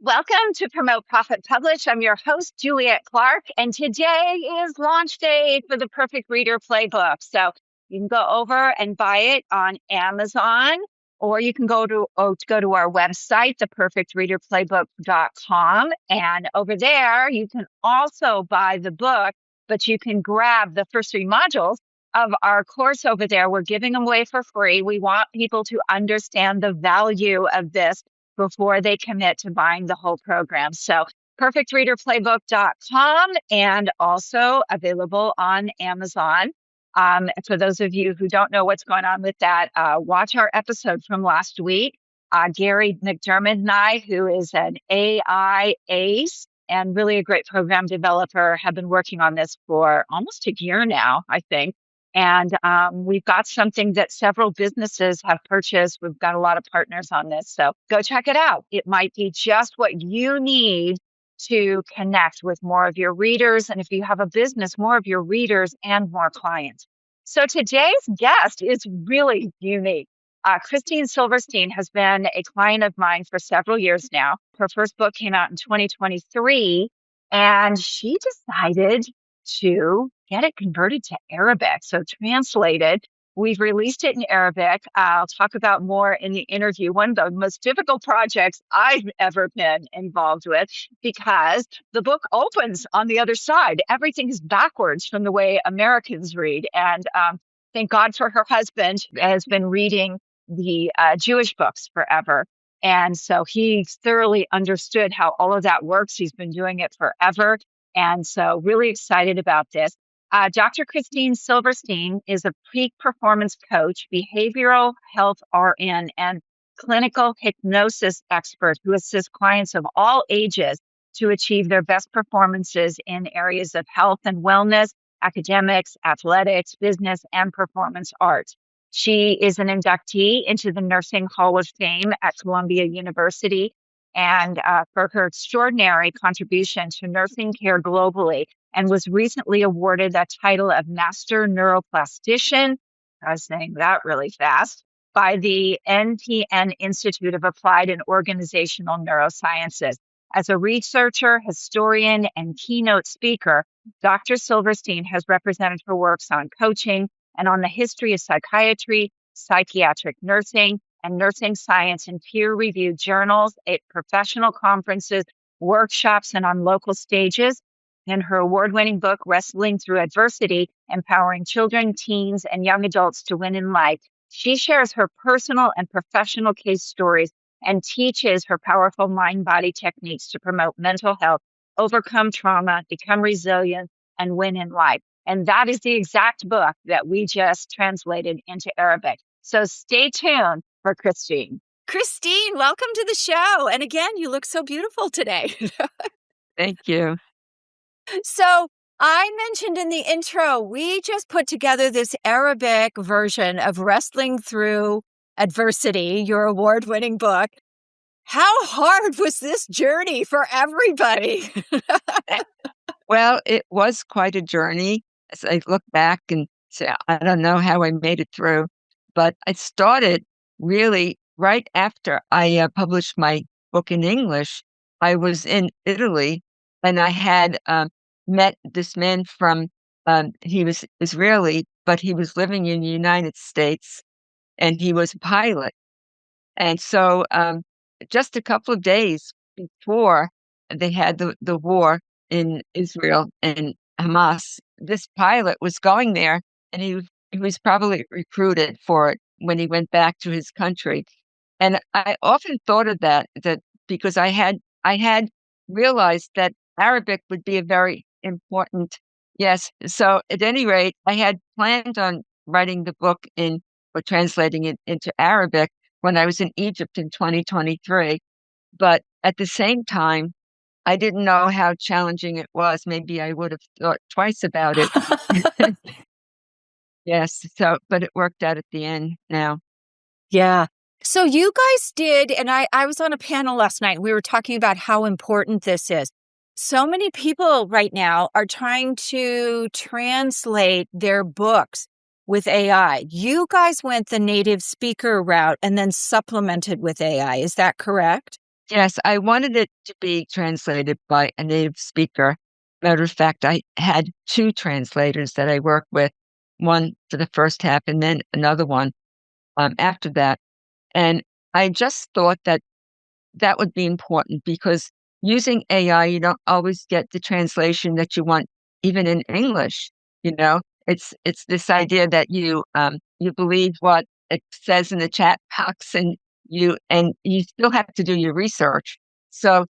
Welcome to Promote Profit Publish. I'm your host, Juliet Clark, and today is launch day for the Perfect Reader Playbook. So you can go over and buy it on Amazon, or you can go to our website, theperfectreaderplaybook.com. And over there, you can also buy the book, but you can grab the first three modules of our course over there. We're giving them away for free. We want people to understand the value of this before they commit to buying the whole program. So perfectreaderplaybook.com and also available on Amazon. For those of you who don't know what's going on with that, watch our episode from last week. Gary McDermott and I, who is an AI ace and really a great program developer, have been working on this for almost a year now, I think. And we've got something that several businesses have purchased. We've got a lot of partners on this. So go check it out. It might be just what you need to connect with more of your readers. And if you have a business, more of your readers and more clients. So today's guest is really unique. Christine Silverstein has been a client of mine for several years now. Her first book came out in 2023, and she decided to get it converted to Arabic, so translated. We've released it in Arabic. I'll talk about more in the interview. One of the most difficult projects I've ever been involved with, because the book opens on the other side. Everything is backwards from the way Americans read. And thank God for her husband, has been reading the Jewish books forever. And so he thoroughly understood how all of that works. He's been doing it forever. And so really excited about this. Dr. Christine Silverstein is a peak performance coach, behavioral health RN, and clinical hypnosis expert who assists clients of all ages to achieve their best performances in areas of health and wellness, academics, athletics, business, and performance arts. She is an inductee into the Nursing Hall of Fame at Columbia University, and for her extraordinary contribution to nursing care globally, and was recently awarded the title of Master Neuroplastician, I was saying that really fast, by the NPN Institute of Applied and Organizational Neurosciences. As a researcher, historian, and keynote speaker, Dr. Silverstein has represented her works on coaching and on the history of psychiatry, psychiatric nursing, and nursing science in peer-reviewed journals, at professional conferences, workshops, and on local stages. In her award-winning book, Wrestling Through Adversity, Empowering Children, Teens, and Young Adults to Win in Life, she shares her personal and professional case stories and teaches her powerful mind-body techniques to promote mental health, overcome trauma, become resilient, and win in life. And that is the exact book that we just translated into Arabic. So stay tuned for Christine. Christine, welcome to the show. And again, you look so beautiful today. Thank you. So I mentioned in the intro, we just put together this Arabic version of Wrestling Through Adversity, your award-winning book. How hard was this journey for everybody? Well, it was quite a journey. As I look back and say, I don't know how I made it through, but I started really right after I published my book in English. I was in Italy, and I had met this man from, he was Israeli, but he was living in the United States, and he was a pilot. And so just a couple of days before they had the war in Israel and Hamas, this pilot was going there, and he was probably recruited for it when he went back to his country. And I often thought of that because I had realized that Arabic would be a very important, yes. So at any rate, I had planned on writing the book or translating it into Arabic when I was in Egypt in 2023. But at the same time, I didn't know how challenging it was. Maybe I would have thought twice about it. Yes. So, but it worked out at the end now. Yeah. So you guys did, and I was on a panel last night. We were talking about how important this is. So many people right now are trying to translate their books with AI. You guys went the native speaker route and then supplemented with AI. Is that correct? Yes, I wanted it to be translated by a native speaker. Matter of fact, I had two translators that I worked with, one for the first half and then another one after that. And I just thought that that would be important because using AI, you don't always get the translation that you want, even in English. You know, it's this idea that you believe what it says in the chat box, and you still have to do your research. So,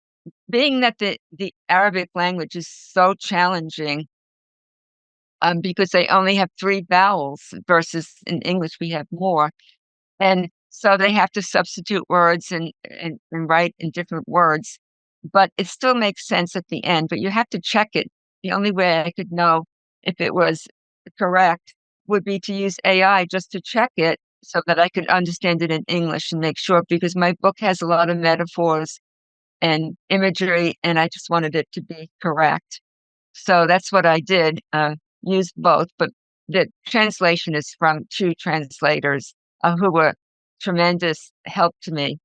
being that the Arabic language is so challenging, because they only have three vowels versus in English we have more, and so they have to substitute words and write in different words, but it still makes sense at the end. But you have to check it. The only way I could know if it was correct would be to use AI just to check it so that I could understand it in English and make sure, because my book has a lot of metaphors and imagery, and I just wanted it to be correct. So that's what I did, used both, but the translation is from two translators who were tremendous help to me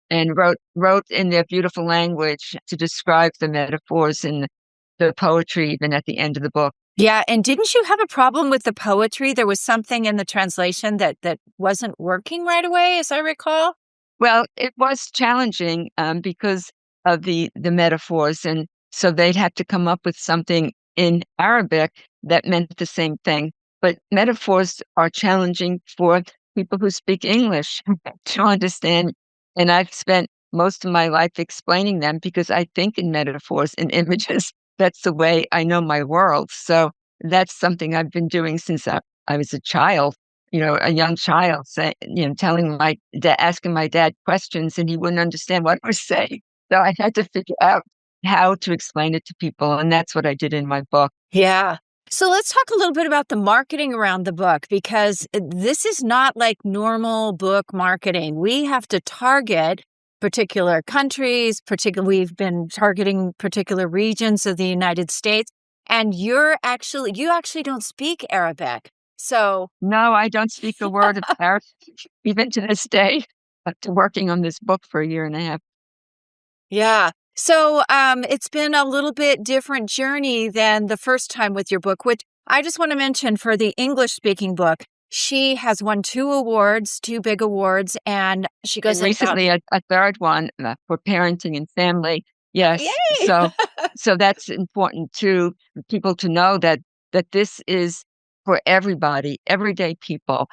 and wrote in their beautiful language to describe the metaphors and the poetry even at the end of the book. Yeah, and didn't you have a problem with the poetry? There was something in the translation that wasn't working right away, as I recall. Well, it was challenging because of the metaphors, and so they'd have to come up with something in Arabic that meant the same thing. But metaphors are challenging for people who speak English to understand, and I've spent most of my life explaining them because I think in metaphors and images. That's the way I know my world. So that's something I've been doing since I was a child, a young child, saying, telling asking my dad questions, and he wouldn't understand what I was saying. So I had to figure out how to explain it to people, and that's what I did in my book. Yeah. So let's talk a little bit about the marketing around the book, because this is not like normal book marketing. We have to target particular countries, we've been targeting particular regions of the United States, and you actually don't speak Arabic. So No, I don't speak a word of Arabic, even to this day, after working on this book for a year and a half. yeah. So it's been a little bit different journey than the first time with your book, which I just want to mention for the English speaking book. She has won two awards, two big awards, and she And goes in. recently a third one for parenting and family. Yes. Yay! So that's important to people to know that this is for everybody, everyday people.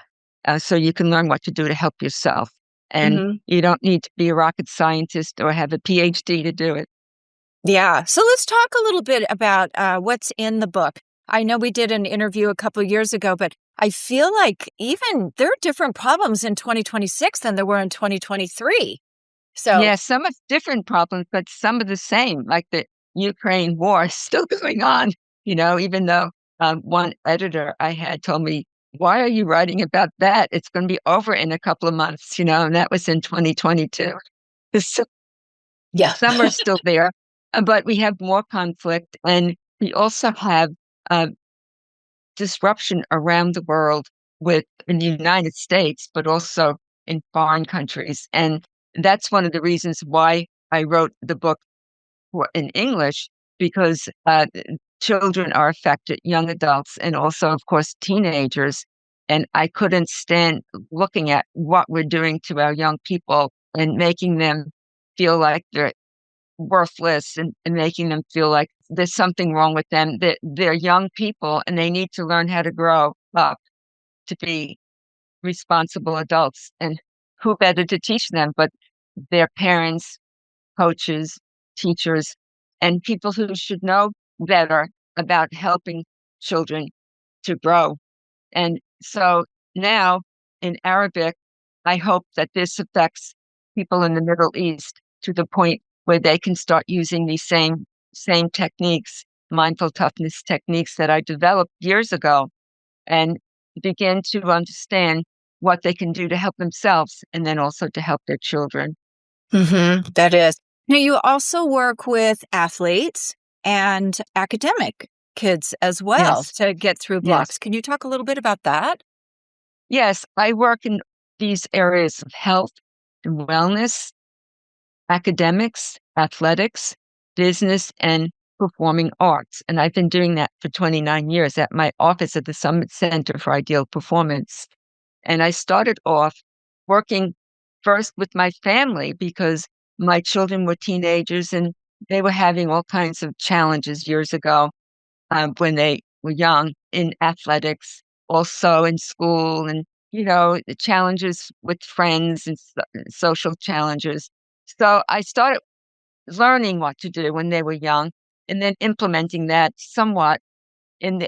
So you can learn what to do to help yourself. And hmm you don't need to be a rocket scientist or have a PhD to do it. Yeah. So let's talk a little bit about what's in the book. I know we did an interview a couple of years ago, but I feel like even there are different problems in 2026 than there were in 2023. So, Yeah, some of different problems, but some of the same, like the Ukraine war is still going on, even though one editor I had told me, why are you writing about that? It's going to be over in a couple of months, and that was in 2022. So yeah. some are still there, but we have more conflict, and we also have uh, disruption around the world with in the United States, but also in foreign countries. And that's one of the reasons why I wrote the book in English, because children are affected, young adults, and also, of course, teenagers. And I couldn't stand looking at what we're doing to our young people and making them feel like they're worthless and making them feel like there's something wrong with them. They're young people and they need to learn how to grow up to be responsible adults. And who better to teach them but their parents, coaches, teachers, and people who should know better about helping children to grow. And so now in Arabic, I hope that this affects people in the Middle East to the point where they can start using these same techniques, mindful toughness techniques that I developed years ago, and begin to understand what they can do to help themselves and then also to help their children. That is. Now, you also work with athletes and academic kids as well Yes, to get through yes, blocks. Can you talk a little bit about that? yes. I work in these areas of health and wellness, academics, athletics, business, and performing arts. And I've been doing that for 29 years at my office at the Summit Center for Ideal Performance. And I started off working first with my family because my children were teenagers and they were having all kinds of challenges years ago when they were young in athletics, also in school, and the challenges with friends and social challenges. So I started learning what to do when they were young, and then implementing that somewhat when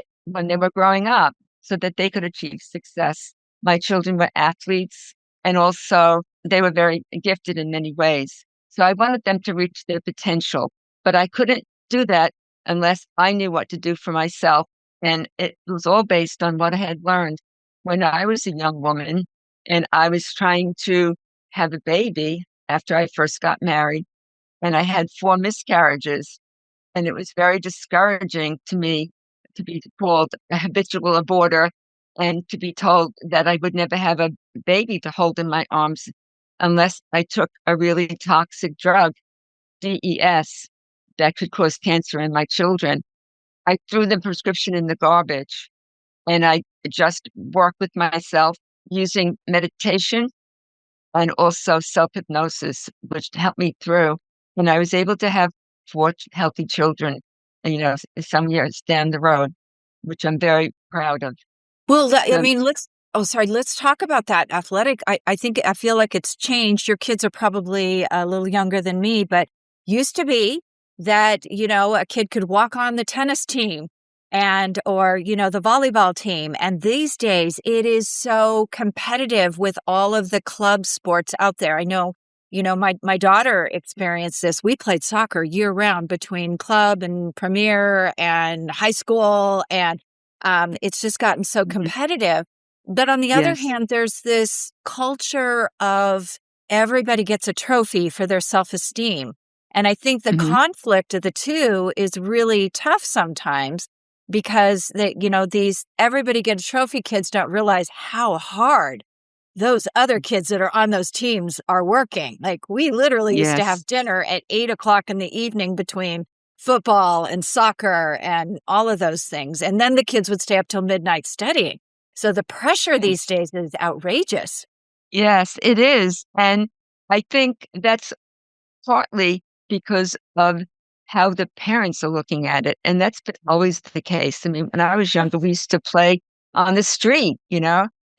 they were growing up, so that they could achieve success. My children were athletes, and also they were very gifted in many ways. So I wanted them to reach their potential, but I couldn't do that unless I knew what to do for myself. And it was all based on what I had learned when I was a young woman and I was trying to have a baby after I first got married. And I had 4 miscarriages. And it was very discouraging to me to be called a habitual aborter and to be told that I would never have a baby to hold in my arms unless I took a really toxic drug, DES, that could cause cancer in my children. I threw the prescription in the garbage and I just worked with myself using meditation and also self-hypnosis, which helped me through. And I was able to have 4 healthy children, some years down the road, which I'm very proud of. Well, I Um, mean, let's talk about that athletic. I feel like it's changed. Your kids are probably a little younger than me, but used to be that, a kid could walk on the tennis team or the volleyball team. And these days it is so competitive with all of the club sports out there. I know, my daughter experienced this. We played soccer year round between club and premier and high school, and it's just gotten so mhm, competitive. But on the other yes. hand, there's this culture of everybody gets a trophy for their self-esteem. And I think the Hmm. conflict of the two is really tough sometimes because these everybody get a trophy kids don't realize how hard those other kids that are on those teams are working. Like, we literally used to Yes. have dinner at 8 o'clock in the evening between football and soccer and all of those things. And then the kids would stay up till midnight studying. So the pressure these Yes. days is outrageous. Yes, it is. And I think that's partly because of how the parents are looking at it. And that's been always the case. I mean, when I was younger, we used to play on the street,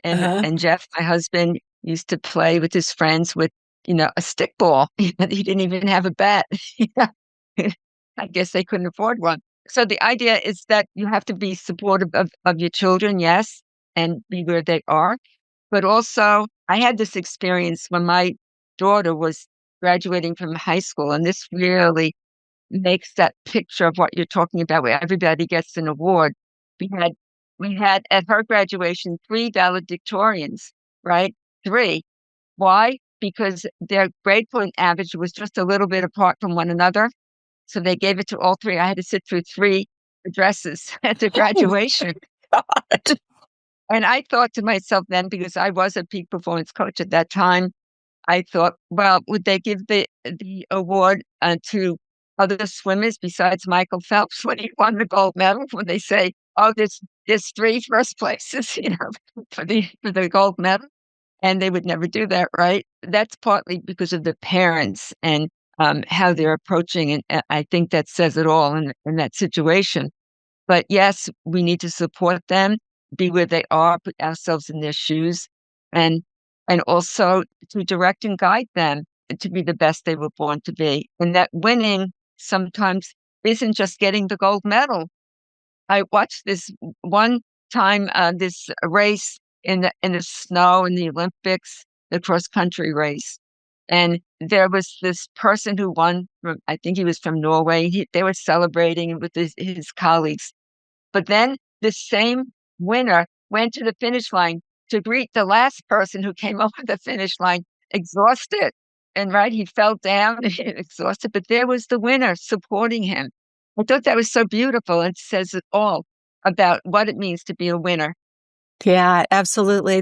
Uh-huh. and Jeff, my husband, used to play with his friends with, a stickball. He didn't even have a bat. I guess they couldn't afford one. So the idea is that you have to be supportive of your children, yes, and be where they are. But also, I had this experience when my daughter was graduating from high school, and this really makes that picture of what you're talking about, where everybody gets an award. We had we had at her graduation 3 valedictorians, right? 3. Why? Because their grade point average was just a little bit apart from one another. So they gave it to all 3. I had to sit through 3 addresses at the Oh, graduation. God. And I thought to myself then, because I was a peak performance coach at that time, I thought, well, would they give the award to other swimmers besides Michael Phelps when he won the gold medal? When they say, oh, there's 3 first places, for the gold medal, and they would never do that, right? That's partly because of the parents and how they're approaching, and I think that says it all in that situation. But yes, we need to support them, be where they are, put ourselves in their shoes, and and also to direct and guide them to be the best they were born to be. And that winning sometimes isn't just getting the gold medal. I watched this one time, this race in the snow in the Olympics, the cross country race. And there was this person who won from, I think he was from Norway. They were celebrating with his colleagues. But then the same winner went to the finish line to greet the last person who came over the finish line, exhausted. And right, he fell down exhausted, but there was the winner supporting him. I thought that was so beautiful. It says it all about what it means to be a winner. Yeah, absolutely.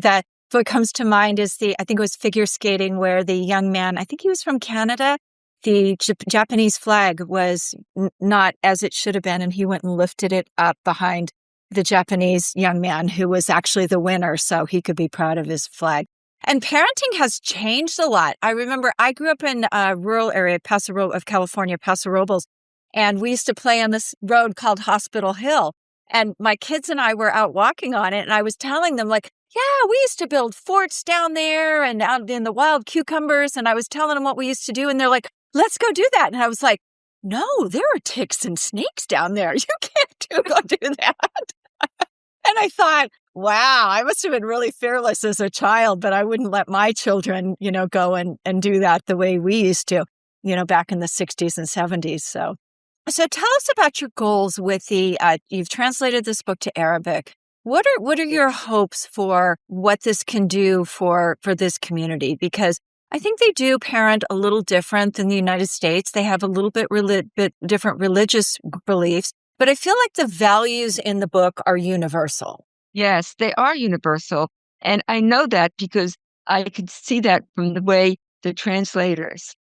What comes to mind is I think it was figure skating where the young man, I think he was from Canada, the Japanese flag was not as it should have been, and he went and lifted it up behind the Japanese young man who was actually the winner, so he could be proud of his flag. And parenting has changed a lot. I remember I grew up in a rural area, of California, Paso Robles, and we used to play on this road called Hospital Hill. And my kids and I were out walking on it, and I was telling them, like, yeah, we used to build forts down there and out in the wild cucumbers. And I was telling them what we used to do, and they're like, let's go do that. And I was like, no, there are ticks and snakes down there. You can't go do that. And I thought, wow, I must have been really fearless as a child, but I wouldn't let my children, go and do that the way we used to, back in the 60s and 70s. So tell us about your goals with you've translated this book to Arabic. What are your hopes for what this can do for this community? Because I think they do parent a little different than the United States. They have a little bit different religious beliefs, but I feel like the values in the book are universal. Yes, they are universal. And I know that because I could see that from the way the translators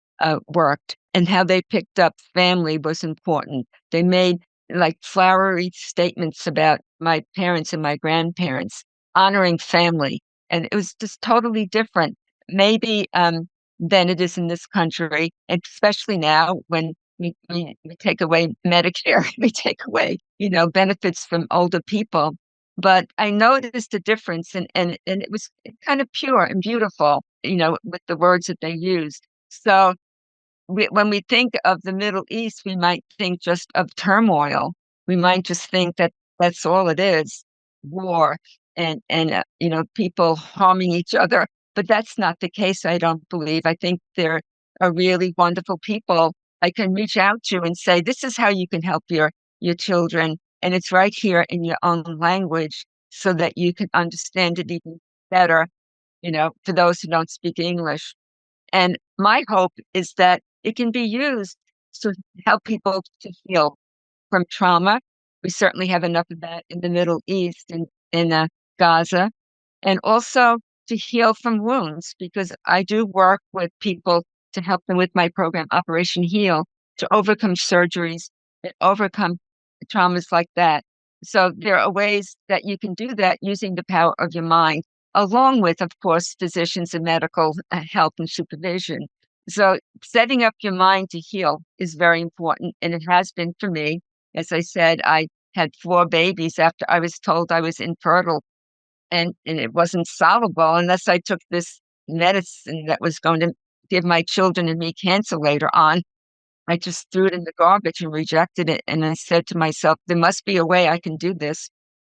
worked and how they picked up family was important. They made like flowery statements about my parents and my grandparents, honoring family. And it was just totally different, maybe than it is in this country, especially now when we take away Medicare, we take away, benefits from older people. But I noticed a difference, and it was kind of pure and beautiful, with the words that they used. So when we think of the Middle East, we might think just of turmoil. We might just think that that's all it is, war and people harming each other. But that's not the case, I don't believe. I think there are really wonderful people I can reach out to and say, this is how you can help your children. And it's right here in your own language so that you can understand it even better, for those who don't speak English. And my hope is that it can be used to help people to heal from trauma. We certainly have enough of that in the Middle East and in Gaza, and also to heal from wounds, because I do work with people to help them with my program, Operation Heal, to overcome surgeries and overcome traumas like that. So there are ways that you can do that using the power of your mind, along with, of course, physicians and medical help and supervision. So setting up your mind to heal is very important, and it has been for me. As I said, I had 4 babies after I was told I was infertile, and it wasn't solvable unless I took this medicine that was going to give my children and me cancer later on. I just threw it in the garbage and rejected it. And I said to myself, there must be a way I can do this.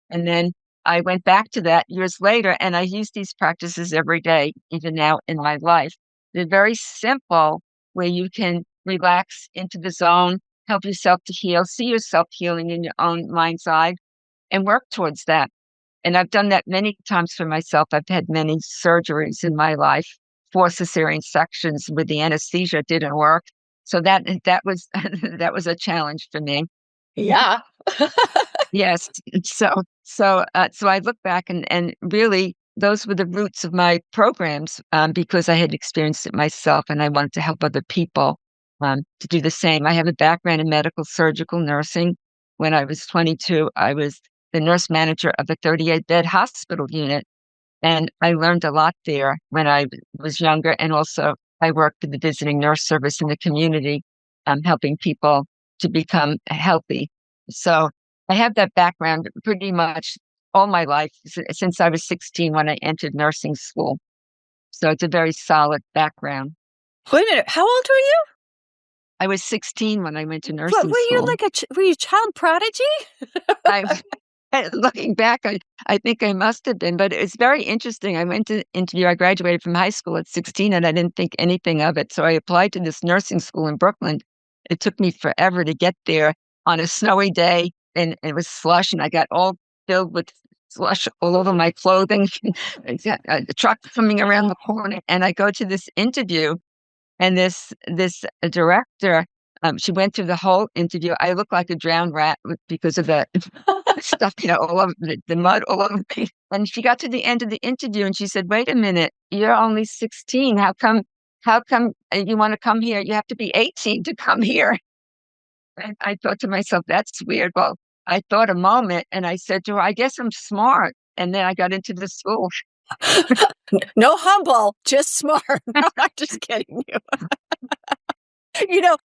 And then I went back to that years later, and I use these practices every day, even now in my life. They're very simple, where you can relax into the zone, help yourself to heal, see yourself healing in your own mind's eye, and work towards that. And I've done that many times for myself. I've had many surgeries in my life, 4 cesarean sections where the anesthesia didn't work. So that was that was a challenge for me. Yeah. Yes. So I look back and really those were the roots of my programs, because I had experienced it myself and I wanted to help other people to do the same. I have a background in medical surgical nursing. When I was 22, I was the nurse manager of a 38-bed hospital unit. And I learned a lot there when I was younger. And also I worked with the visiting nurse service in the community, helping people to become healthy. So I have that background pretty much all my life since I was 16 when I entered nursing school. So it's a very solid background. Wait a minute. How old were you? I was 16 when I went to nursing Were you school. like were you a child prodigy? Looking back, I think I must have been, but it's very interesting. I went to interview. I graduated from high school at 16 and I didn't think anything of it. So I applied to this nursing school in Brooklyn. It took me forever to get there on a snowy day, and it was slush, and I got all filled with slush all over my clothing. A truck coming around the corner, and I go to this interview, and this director, she went through the whole interview. I look like a drowned rat because of the stuff, all over the mud all over me. And she got to the end of the interview and she said, "Wait a minute, you're only 16. How how come you want to come here? You have to be 18 to come here. And I thought to myself, that's weird. Well, I thought a moment and I said to her, I guess I'm smart. And then I got into the school. No humble, just smart. No, I'm just kidding you.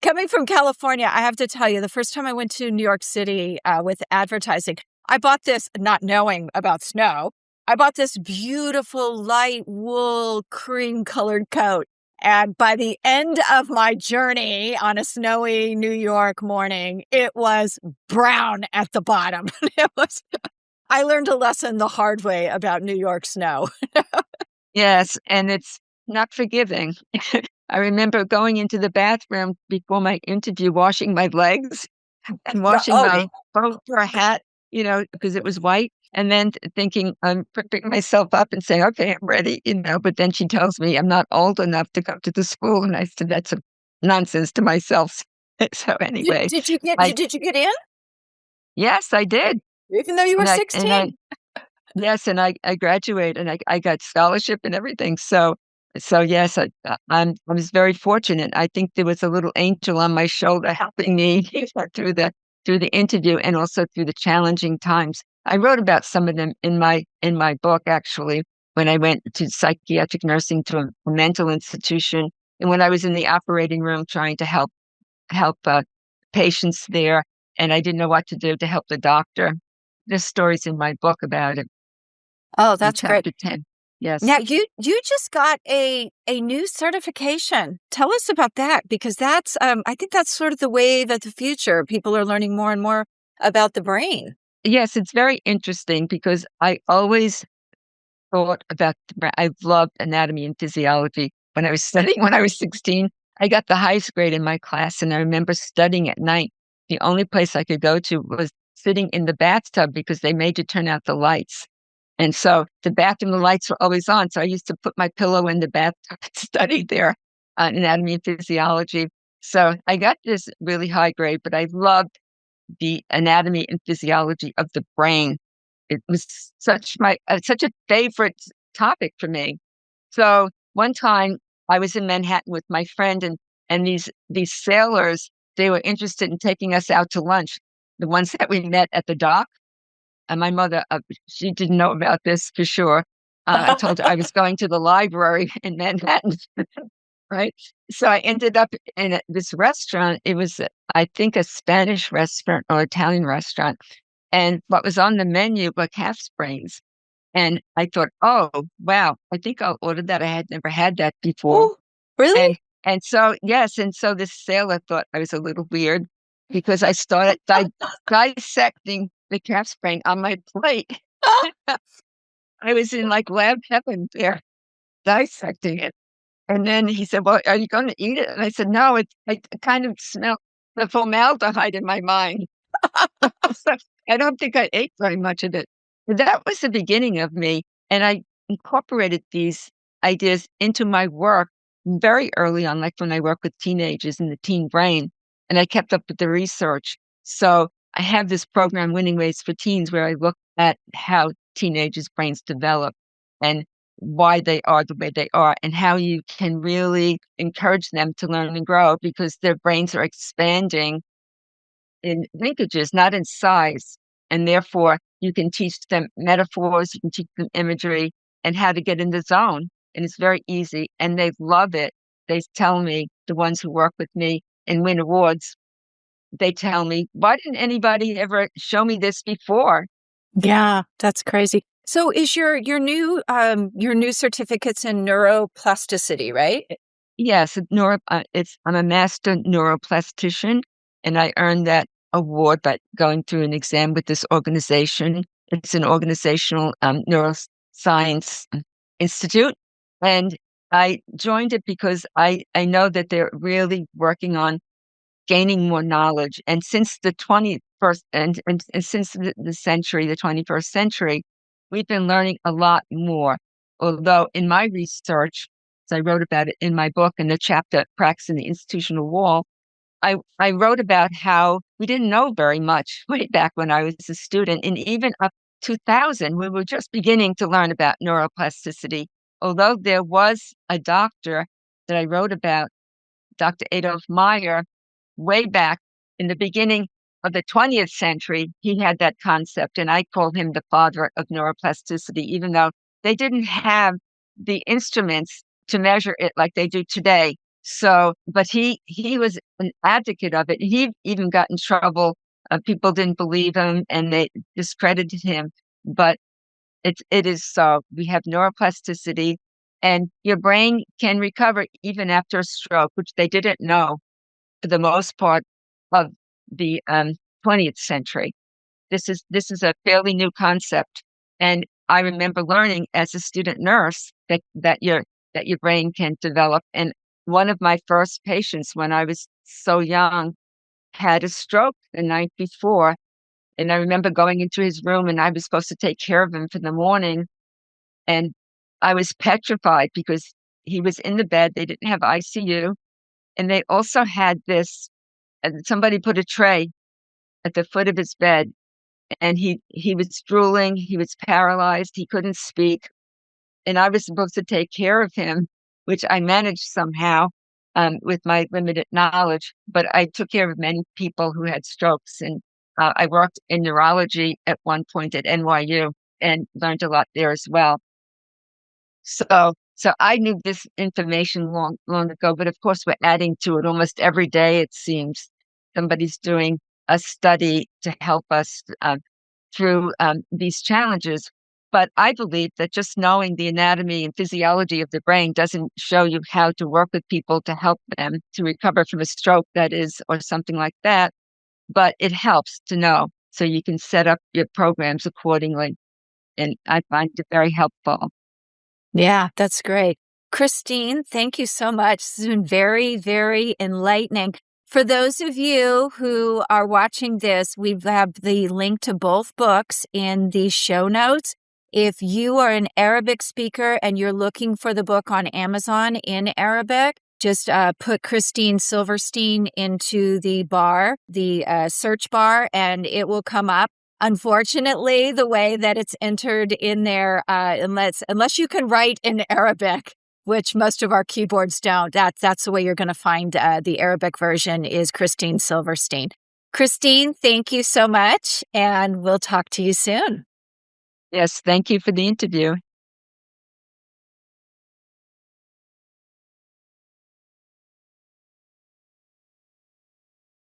Coming from California, I have to tell you, the first time I went to New York City with advertising, I bought this, not knowing about snow, I bought this beautiful light wool cream colored coat. And by the end of my journey on a snowy New York morning, it was brown at the bottom. I learned a lesson the hard way about New York snow. Yes, and it's not forgiving. I remember going into the bathroom before my interview, washing my legs and washing my boat for a hat, because it was white. And then thinking, I'm picking myself up and saying, okay, I'm ready, But then she tells me I'm not old enough to come to the school. And I said, that's a nonsense to myself. So anyway. Did you get in? Yes, I did. Even though you were 16? Yes, and I graduated and I got scholarship and everything. So yes, I was very fortunate. I think there was a little angel on my shoulder helping me through the interview and also through the challenging times. I wrote about some of them in my book, actually, when I went to psychiatric nursing to a mental institution, and when I was in the operating room trying to help patients there, and I didn't know what to do to help the doctor. There's stories in my book about it. Oh, that's great. Chapter 10. Yes. Now, you just got a new certification. Tell us about that, because that's I think that's sort of the wave of the future. People are learning more and more about the brain. Yes, it's very interesting because I always thought about I loved anatomy and physiology. When I was studying when I was 16, I got the highest grade in my class, and I remember studying at night. The only place I could go to was sitting in the bathtub because they made you turn out the lights. And so the bathroom, the lights were always on. So I used to put my pillow in the bathtub and study there on anatomy and physiology. So I got this really high grade, but I loved the anatomy and physiology of the brain. It was such a favorite topic for me. So one time I was in Manhattan with my friend, and these sailors, they were interested in taking us out to lunch. The ones that we met at the dock. And my mother, she didn't know about this for sure. I told her I was going to the library in Manhattan, right? So I ended up in this restaurant. It was, I think, a Spanish restaurant or Italian restaurant. And what was on the menu were calf's brains. And I thought, oh, wow, I think I'll order that. I had never had that before. Oh, really? And so, yes. And so this sailor thought I was a little weird because I started dissecting the calf's brain on my plate. I was in like lab heaven there, dissecting it. And then he said, well, are you going to eat it? And I said, no, I kind of smell the formaldehyde in my mind. So I don't think I ate very much of it. But that was the beginning of me. And I incorporated these ideas into my work very early on, like when I work with teenagers in the teen brain. And I kept up with the research. So I have this program, Winning Ways for Teens, where I look at how teenagers' brains develop and why they are the way they are and how you can really encourage them to learn and grow because their brains are expanding in linkages, not in size. And therefore, you can teach them metaphors, you can teach them imagery and how to get in the zone. And it's very easy. And they love it. They tell me, the ones who work with me and win awards, they tell me, why didn't anybody ever show me this before? Yeah, that's crazy. So is your new certificates in neuroplasticity, right? Yes, I'm a master neuroplastician, and I earned that award by going through an exam with this organization. It's an organizational neuroscience institute, and I joined it because I know that they're really working on gaining more knowledge. And since the 21st and since the century, the 21st century, we've been learning a lot more. Although in my research, as I wrote about it in my book in the chapter Cracks in the Institutional Wall, I wrote about how we didn't know very much way back when I was a student. And even up 2000, we were just beginning to learn about neuroplasticity. Although there was a doctor, that I wrote about, Dr. Adolph Meyer, way back in the beginning of the 20th century, he had that concept, and I call him the father of neuroplasticity, even though they didn't have the instruments to measure it like they do today. So, but he was an advocate of it. He even got in trouble. People didn't believe him, and they discredited him. But it is so. We have neuroplasticity, and your brain can recover even after a stroke, which they didn't know for the most part of the 20th century. This is a fairly new concept, and I remember learning as a student nurse that your brain can develop. And one of my first patients, when I was so young, had a stroke the night before, and I remember going into his room, and I was supposed to take care of him for the morning, and I was petrified because he was in the bed. They didn't have ICU, and they also had this. And somebody put a tray at the foot of his bed, and he was drooling, he was paralyzed, he couldn't speak, and I was supposed to take care of him, which I managed somehow with my limited knowledge. But I took care of many people who had strokes, and I worked in neurology at one point at NYU and learned a lot there as well. So I knew this information long ago, but of course we're adding to it almost every day. It seems somebody's doing a study to help us through these challenges. But I believe that just knowing the anatomy and physiology of the brain doesn't show you how to work with people to help them to recover from a stroke, that is, or something like that. But it helps to know so you can set up your programs accordingly. And I find it very helpful. Yeah, that's great. Christine, thank you so much. This has been very, very enlightening. For those of you who are watching this, we have the link to both books in the show notes. If you are an Arabic speaker and you're looking for the book on Amazon in Arabic, just put Christine Silverstein into the search bar, and it will come up. Unfortunately, the way that it's entered in there, unless you can write in Arabic, which most of our keyboards don't, that's the way you're going to find the Arabic version is Christine Silverstein. Christine, thank you so much, and we'll talk to you soon. Yes, thank you for the interview.